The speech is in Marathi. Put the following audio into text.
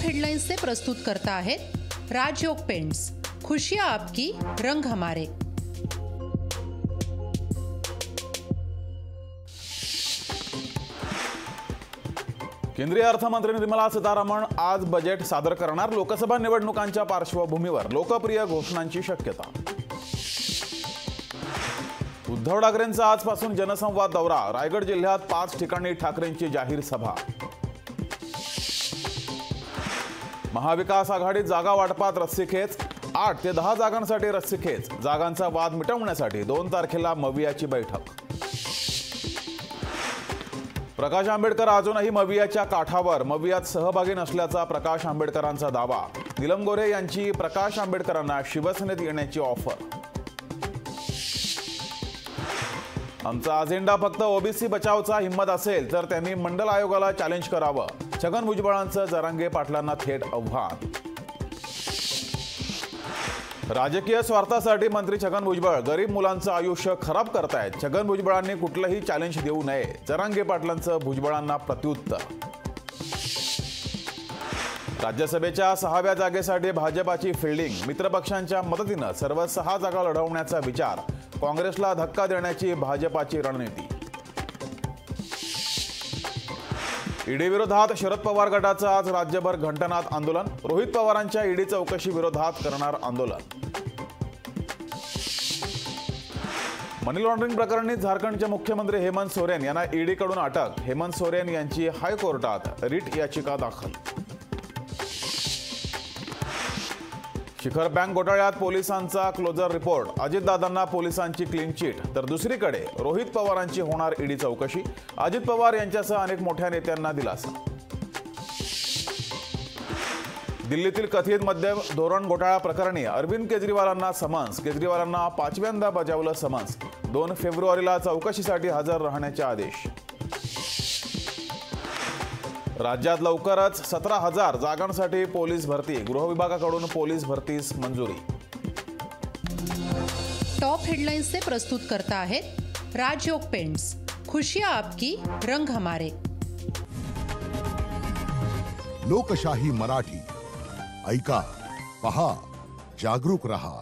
हेडलाइन्स से प्रस्तुत करता आहेत राजयोग पेंट्स, खुशियां आपकी, रंग हमारे। केंद्रीय अर्थमंत्री निर्मला सीतारामन आज बजेट सादर करणार। लोकसभा निवडणुकांच्या पार्श्वभूमीवर लोकप्रिय घोषणांची शक्यता। उद्धव ठाकरेंचा आजपासून जनसंवाद दौरा। रायगड जिल्ह्यात 5 ठिकाणी ठाकरेंची जाहीर सभा। महाविकास आघाडीत जागा वाटपात रस्सीखेच। 8 ते 10 जागांसाठी रस्सीखेच। जागांचा वाद मिटवण्यासाठी 2 तारखेला मवियाची बैठक। प्रकाश आंबेडकर अजूनही मवियाच्या काठावर। मवियात सहभागी नसल्याचा प्रकाश आंबेडकरांचा दावा। नीलम गोऱ्हे यांची प्रकाश आंबेडकरांना शिवसेनेत येण्याची ऑफर। आमचा अजेंडा फक्त ओबीसी बचावचा हिम्मत असेल तर त्यांनी मंडल आयोगाला चॅलेंज करावं। छगन भुजबळांचं जरांगे पाटलांना थेट आव्हान। राजकीय स्वार्थासाठी मंत्री छगन भुजबळ गरीब मुलांचं आयुष्य खराब करतायत। छगन भुजबळांनी कुठलंही चॅलेंज देऊ नये। जरांगे पाटलांचं भुजबळांना प्रत्युत्तर। राज्यसभेच्या 6व्या जागेसाठी भाजपाची फिल्डिंग। मित्रपक्षांच्या मदतीनं सर्व 6 जागा लढवण्याचा विचार। काँग्रेसला धक्का देण्याची भाजपाची रणनीती। ईडी विरोधात शरद पवार गटाचं आज राज्यभर घंटानाद आंदोलन। रोहित पवारांच्या ईडी चौकशी विरोधात करणार आंदोलन। मनी लॉन्ड्रिंग प्रकरणी झारखंडचे मुख्यमंत्री हेमंत सोरेन यांना ईडीकडून अटक। हेमंत सोरेन यांची हायकोर्टात रिट याचिका दाखल। शिखर बँक घोटाळ्यात पोलिसांचा क्लोजर रिपोर्ट। अजितदादांना पोलिसांची क्लीन चिट। तर दुसरीकडे रोहित पवारांची होणार ईडी चौकशी। अजित पवार यांच्यासह अनेक मोठ्या नेत्यांना दिलासा। दिल्लीतील कथित मद्य धोरण घोटाळा प्रकरणी अरविंद केजरीवालांना समन्स। केजरीवालांना 5व्यांदा बजावलं समन्स। 2 फेब्रुवारीला चौकशीसाठी हजर राहण्याचे आदेश। राज्यात लवकरच 17,000 जागांसाठी पोलीस भरती। गृह विभागाकडून पोलीस भरतीस मंजुरी। टॉप हेडलाइन्स से प्रस्तुत करता आहेत राजयोग पेंट्स, खुशियां आपकी, रंग हमारे। लोकशाही मराठी ऐका, पहा, जागरूक रहा।